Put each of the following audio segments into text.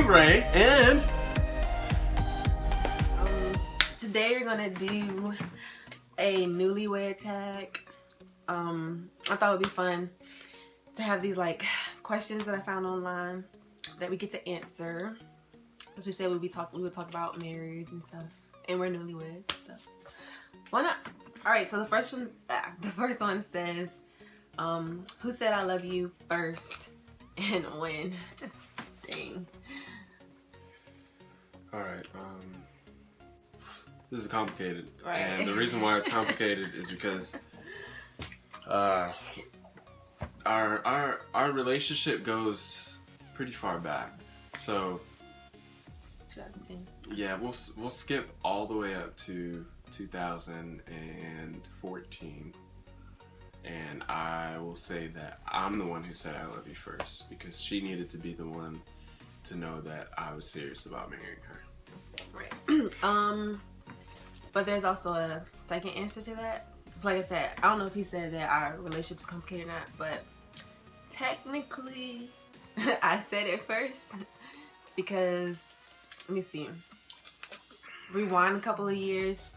ReyRey, and today we're gonna do a newlywed tag. I thought it would be fun to have these like questions that I found online that we get to answer. As we said, we would talk about marriage and stuff, and we're newlyweds, so why not? All right, so the first one says, who said I love you first and when? Dang. all right. This is complicated, Right. and the reason why it's complicated is because our relationship goes pretty far back. So 2010. yeah, we'll skip all the way up to 2014, and I will say that I'm the one who said I love you first because she needed to be the one to know that I was serious about marrying her. Right. But there's also a second answer to that. It's like I said, I don't know if he said that our relationship's complicated or not, but technically I said it first because, let me see, rewind a couple of years.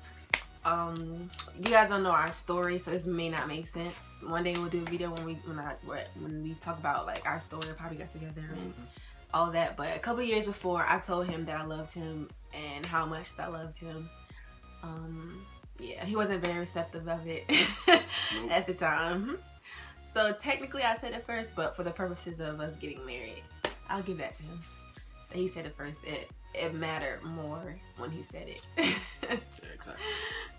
You guys don't know our story, so this may not make sense. One day we'll do a video when we talk about like our story of how we got together and all that. But a couple of years before, I told him that I loved him and how much that I loved him. Yeah, he wasn't very receptive of it at the time. So technically I said it first, but for the purposes of us getting married, I'll give that to him. He said it first. It mattered more when he said it. Yeah, exactly.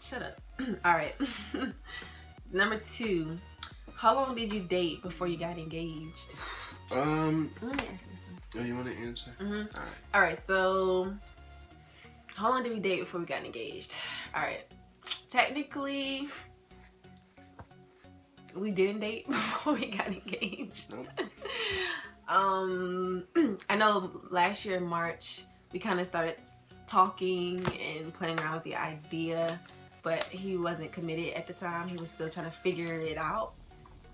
Shut up. All right. Number 2. How long did you date before you got engaged? Let me ask this one. Oh, you want to answer? Mm-hmm. All right. All right. So, how long did we date before we got engaged? All right. Technically, we didn't date before we got engaged. Nope. I know last year in March we kind of started talking and playing around with the idea, but he wasn't committed at the time. He was still trying to figure it out.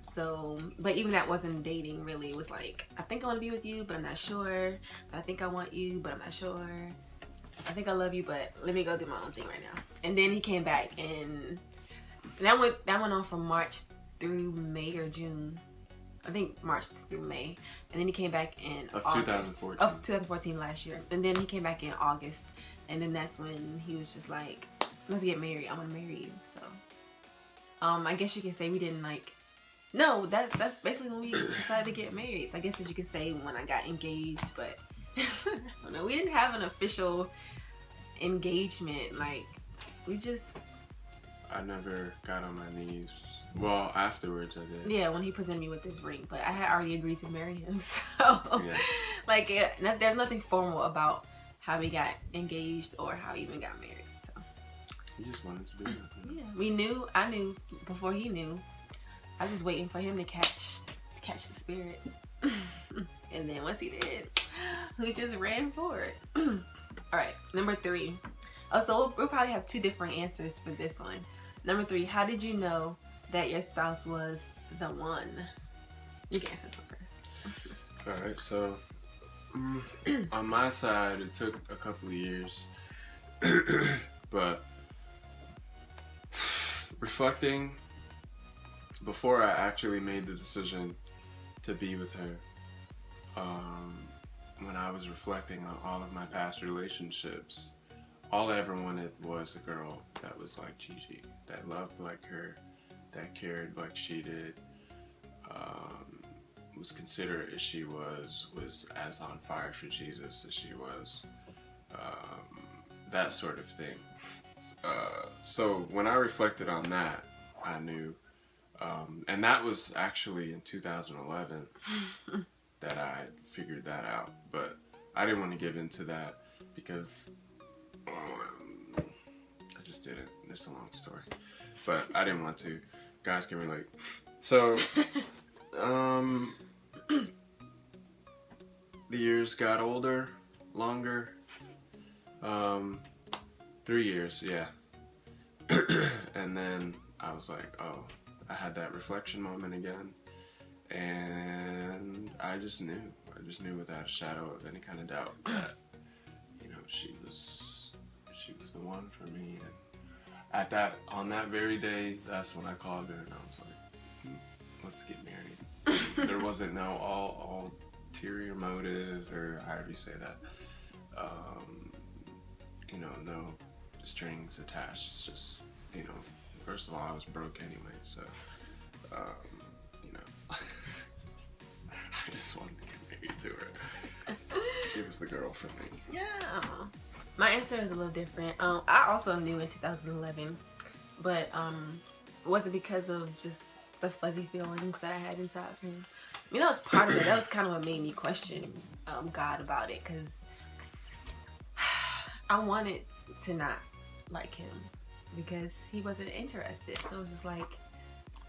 So, but even that wasn't dating really. It was like, I think I want to be with you, but I'm not sure. But I think I want you, but I'm not sure. I think I love you, but let me go do my own thing right now. And then he came back, and that went on from March through May or June. I think March through May. And then he came back in August 2014. Of 2014, last year. And then he came back in August. And then that's when he was just like, let's get married. I want to marry you. So, I guess you can say we didn't like, no, that's basically when we decided to get married. So I guess as you could say when I got engaged, but I don't know, we didn't have an official engagement. Like, we just... I never got on my knees. Well, afterwards I did. Yeah, when he presented me with this ring, but I had already agreed to marry him. So, Yeah. like, there's nothing formal about how we got engaged or how we even got married. So, You just wanted to be with me. yeah, I knew before he knew. I was just waiting for him to catch the spirit. And then once he did, we just ran for it. All right, number 3. Oh, so we'll probably have 2 different answers for this one. Number 3, how did you know that your spouse was the one? You can answer this one first. Alright, so on my side it took a couple of years, but reflecting before I actually made the decision to be with her, when I was reflecting on all of my past relationships, all I ever wanted was a girl that was like Gigi, that loved like her, that cared like she did, was considerate as she was as on fire for Jesus as she was, that sort of thing. So when I reflected on that, I knew, and that was actually in 2011 that I figured that out, but I didn't want to give into that because I just didn't. It's a long story, but I didn't want to. Guys can relate. So, the years got older, longer. 3 years, yeah. And then I was like, oh, I had that reflection moment again, and I just knew. just knew without a shadow of any kind of doubt that, you know, she was the one for me. And on that very day, that's when I called her and I was like, let's get married. There wasn't no ulterior motive, or however you say that. You know, no strings attached. It's just, you know, first of all, I was broke anyway, so, you know, I just wanted to get married to her. She was the girl for me. Yeah. My answer is a little different. I also knew in 2011, but it wasn't because of just the fuzzy feelings that I had inside of him. You know, it's part of it. That was kind of what made me question God about it, because I wanted to not like him because he wasn't interested. So it was just like,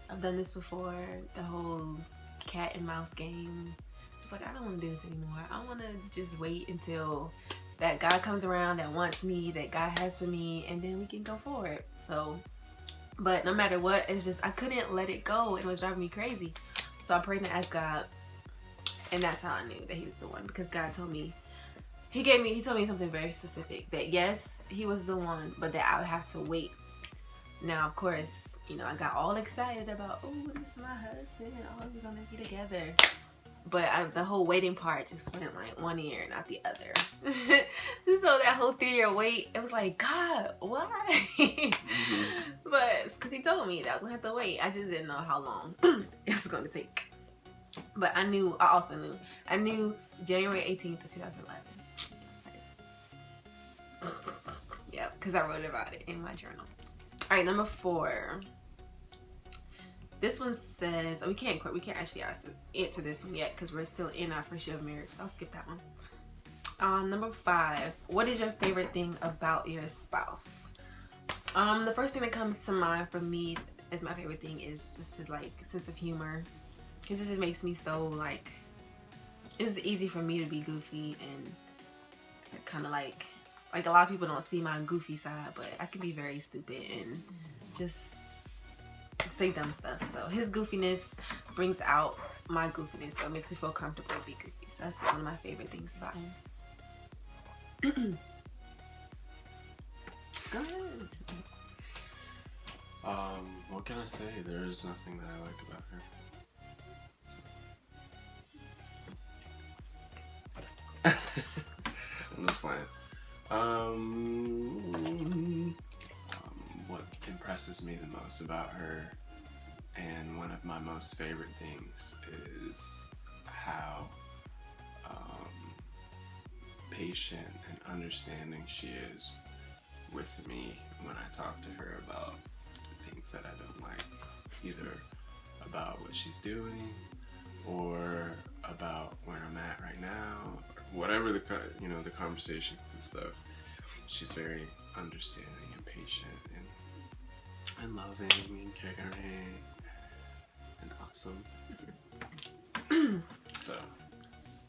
I've done this before, the whole cat and mouse game. It's like, I don't want to do this anymore. I want to just wait until that guy comes around that wants me, that God has for me, and then we can go forward. So, but no matter what, it's just, I couldn't let it go. It was driving me crazy. So I prayed and asked God, and that's how I knew that he was the one, because God told me, he told me something very specific, that yes, he was the one, but that I would have to wait. Now, of course, you know, I got all excited about, oh, this is my husband, oh, we're gonna be together. But the whole waiting part just went like one ear, not the other. So that whole 3-year wait, it was like, God, why? But it's because he told me that I was gonna have to wait. I just didn't know how long it was gonna take. But I also knew January 18th of 2011. Yep, because I wrote about it in my journal. All right, number 4. This one says, we can't actually answer this one yet because we're still in our first year of marriage, so I'll skip that one. Number 5, what is your favorite thing about your spouse? The first thing that comes to mind for me as my favorite thing is just his like sense of humor, because this just makes me so like, it's easy for me to be goofy and kind of like a lot of people don't see my goofy side, but I can be very stupid and just say dumb stuff. So his goofiness brings out my goofiness, so it makes me feel comfortable to be goofy. So that's one of my favorite things about him. Go ahead. What can I say? There is nothing that I liked about her. I'm just playing. What impresses me the most about her, and one of my most favorite things, is how patient and understanding she is with me when I talk to her about things that I don't like, either about what she's doing or about where I'm at right now, or whatever the conversations and stuff. She's very understanding and patient and loving and caring and awesome. So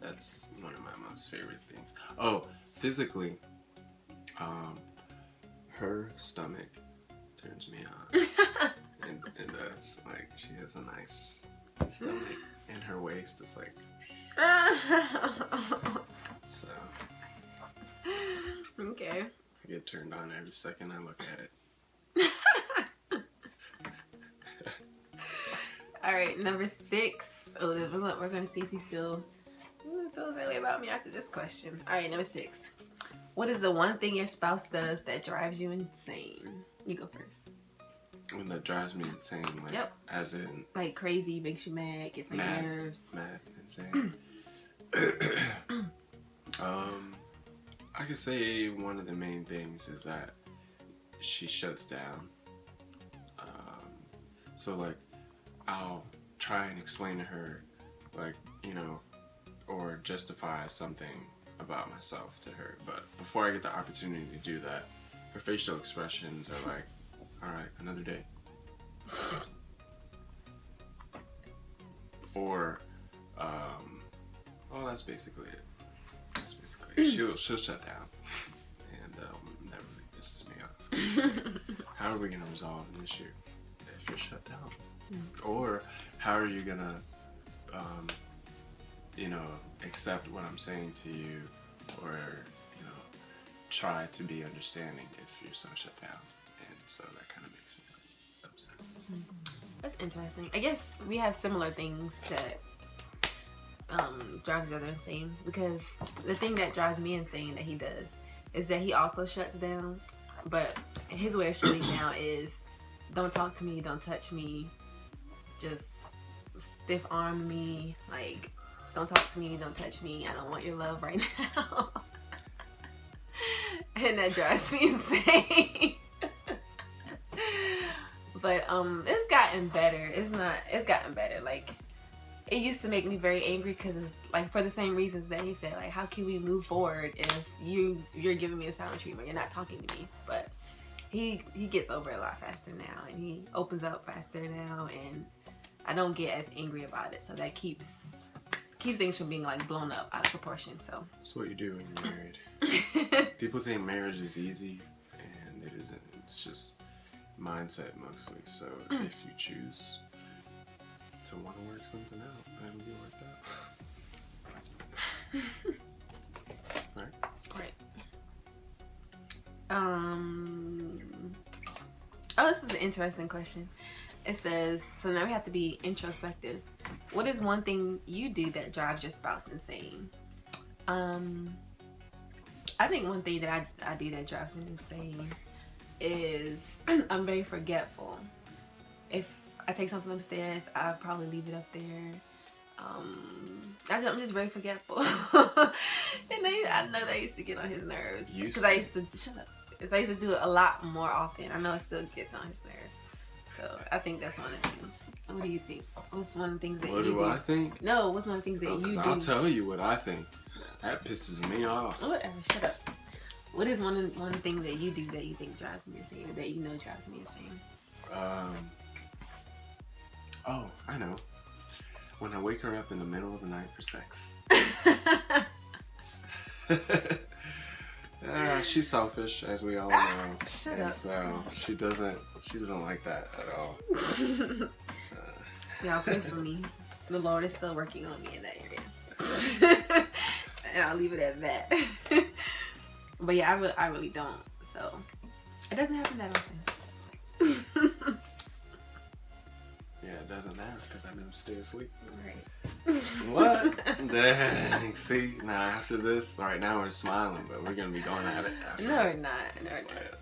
that's one of my most favorite things. Oh, physically, her stomach turns me on. It does. Like, she has a nice stomach, and her waist is like. So. Okay. I get turned on every second I look at it. All right, number 6. Oh, we're gonna see if he still feels that way about me after this question. All right, number 6. What is the one thing your spouse does that drives you insane? You go first. When that drives me insane, like, yep. As in, like crazy, makes you mad, gets on your nerves. Mad, insane. I could say one of the main things is that she shuts down. So like, I'll try and explain to her, like, you know, or justify something about myself to her, but before I get the opportunity to do that, her facial expressions are like, all right, another day. Or, that's basically it. That's basically it. She'll shut down, and that really pisses me off. How are we gonna resolve an issue if you're shut down? Or how are you gonna you know, accept what I'm saying to you, or, you know, try to be understanding if you're so shut down. And so that kind of makes me upset. That's interesting. I guess we have similar things that drives each other insane, because the thing that drives me insane that he does is that he also shuts down, but his way of shutting down is don't talk to me, don't touch me, just stiff arm me, like don't talk to me, don't touch me, I don't want your love right now. And that drives me insane. But it's gotten better. It's gotten better. Like, it used to make me very angry because it's like for the same reasons that he said, like, how can we move forward if you're giving me a silent treatment, you're not talking to me. But he gets over it a lot faster now, and he opens up faster now, and I don't get as angry about it. So that keeps things from being like blown up out of proportion. So that's what you do when you're married. People think marriage is easy, and it isn't. It's just mindset mostly. So if you choose to want to work something out, it'll be worked out. Right. Oh, this is an interesting question. It says, so now we have to be introspective. What is one thing you do that drives your spouse insane? I think one thing that I do that drives him insane is I'm very forgetful. If I take something upstairs, I'll probably leave it up there. I'm just very forgetful. And I know that used to get on his nerves. Because I used to, shut up. Because I used to do it a lot more often. I know it still gets on his nerves. So I think that's one of the things. What do you think? What's one of the things that you do? What do I think? No, what's one of the things that you do? I'll tell you what I think. That pisses me off. Whatever, shut up. What is one thing that you do that you think drives me insane, or that you know drives me insane? Oh, I know. When I wake her up in the middle of the night for sex. She's selfish, as we all know. Shut up. So she doesn't like that at all. Y'all pray for me. The Lord is still working on me in that area. And I'll leave it at that. But yeah, I really don't. So it doesn't happen that often. Yeah, it doesn't matter because I never stay asleep. Right. What? Dang. See, now after this, right now we're smiling, but we're going to be going at it after. No, we're not. No, we're not.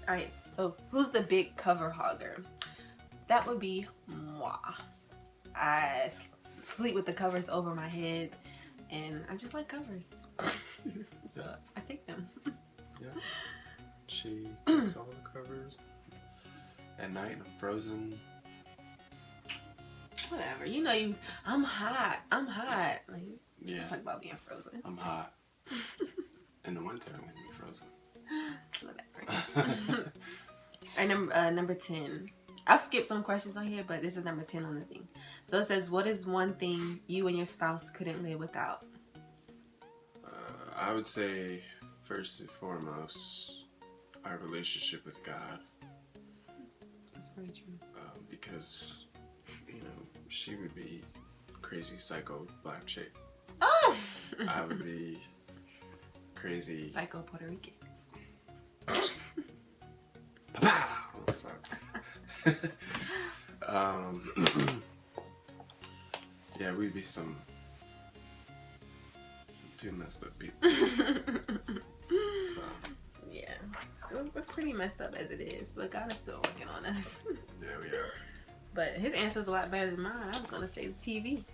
Alright, so who's the big cover hogger? That would be moi. I sleep with the covers over my head, and I just like covers. So I take them. Yeah. She takes all the covers. At night, I'm frozen. Whatever. You know I'm hot. Like, yeah. Talk about being frozen. I'm hot. In the winter, I'm gonna be frozen. Whatever. Alright, number 10. I've skipped some questions on here, but this is number 10 on the thing. So it says, what is one thing you and your spouse couldn't live without? I would say, first and foremost, our relationship with God. That's very true. Because, you know, she would be crazy psycho black chick. Oh! I would be crazy psycho Puerto Rican. Yeah, we'd be some two messed up people. Yeah, so it's pretty messed up as it is, but God is still working on us. Yeah, we are. But his answer's a lot better than mine. I was gonna say TV.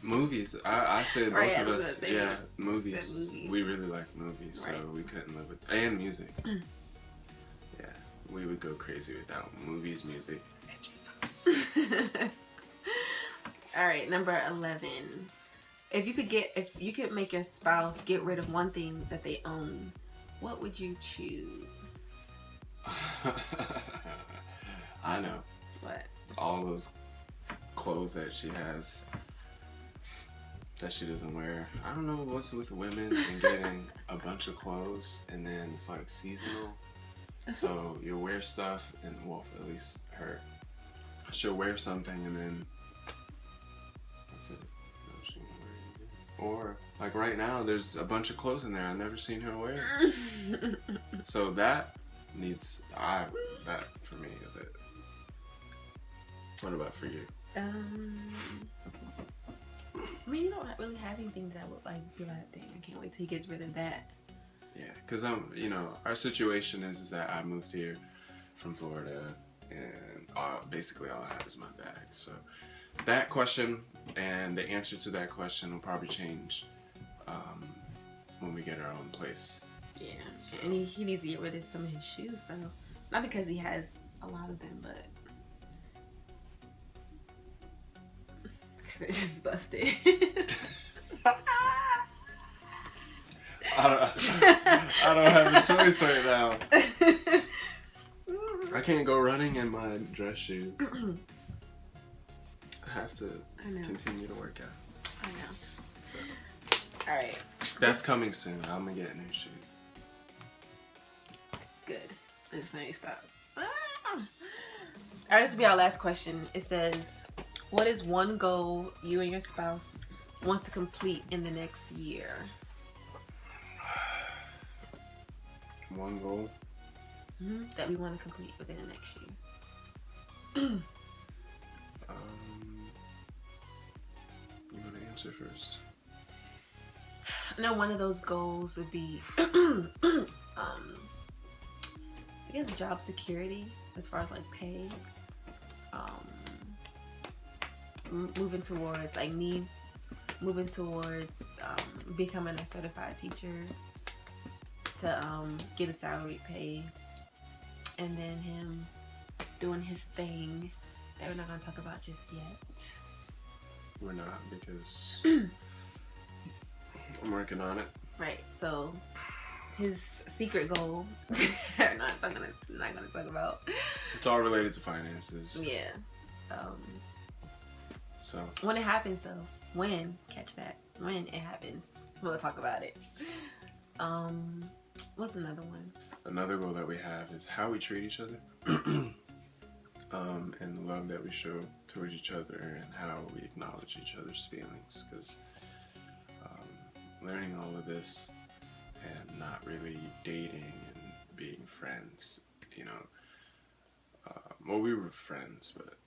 Movies. I said both right, of us. Yeah, movies. We really like movies, right. so we couldn't live with. And music. Yeah, we would go crazy without movies, music, and Jesus. All right, number 11. If you could make your spouse get rid of one thing that they own, what would you choose? I know. What? All those clothes that she has that she doesn't wear. I don't know what's with women and getting a bunch of clothes and then it's like seasonal. So you'll wear stuff and, well, at least her, she'll wear something and then Like right now, there's a bunch of clothes in there I've never seen her wear. So that needs, that for me is it. What about for you? I mean, you don't really have anything that I would like be like, dang, I can't wait till he gets rid of that. Yeah, because you know, our situation is that I moved here from Florida, and basically all I have is my bag. So that question and the answer to that question will probably change when we get our own place. Yeah, so. And he needs to get rid of some of his shoes though. Not because he has a lot of them, but because it's just busted. I don't have a choice right now. I can't go running in my dress shoes. I have to continue to work out. I know. So. All right. That's coming soon. I'm gonna get new shoes. Good. This nice stuff. All right, this will be our last question. It says, what is one goal you and your spouse want to complete in the next year? One goal? That we want to complete within the next year. You want to answer first? I know one of those goals would be, I guess, job security as far as like pay. Moving towards like me, moving towards becoming a certified teacher to get a salary pay, and then him doing his thing that we're not gonna talk about just yet. We're not, because I'm working on it. Right. So his secret goal, I'm not gonna talk about. It's all related to finances. Yeah. So when it happens though, catch that, when it happens, we'll talk about it. What's another one? Another goal that we have is how we treat each other. And the love that we show towards each other, and how we acknowledge each other's feelings, because learning all of this and not really dating and being friends, you know, well, we were friends, but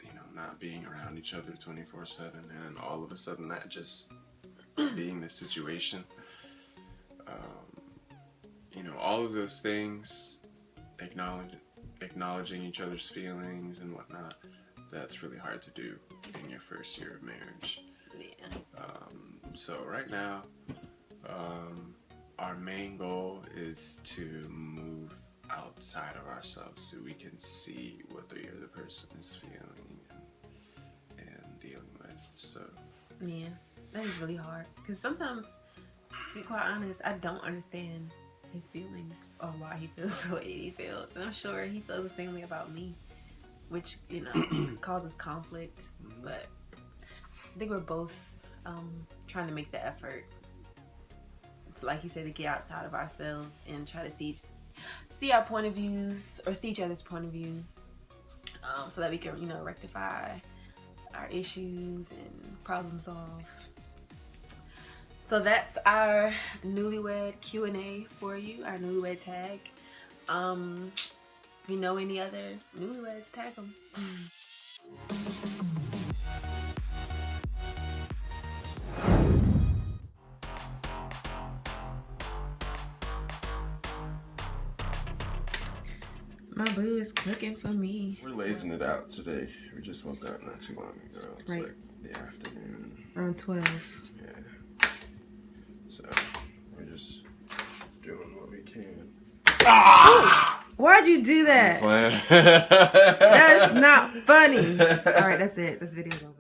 you know, not being around each other 24/7, and all of a sudden that just being the situation, you know, all of those things, acknowledging each other's feelings and whatnot, that's really hard to do in your first year of marriage. Yeah. So right now, our main goal is to move outside of ourselves so we can see what the other person is feeling and dealing with. So yeah, that is really hard, because sometimes, to be quite honest, I don't understand his feelings or why he feels the way he feels, and I'm sure he feels the same way about me, which, you know, causes conflict. But I think we're both trying to make the effort to, like he said, to get outside of ourselves and try to see our point of views, or see each other's point of view, so that we can, you know, rectify our issues and problem solve. So that's our newlywed Q&A for you, our newlywed tag. If you know any other newlyweds, tag them. My boo is cooking for me. we're lazing it out today. We just woke up not too long ago. It's right. like the afternoon. Around 12. Yeah. So we're just doing what we can. Why'd you do that? That's not funny. All right, that's it. This video's over.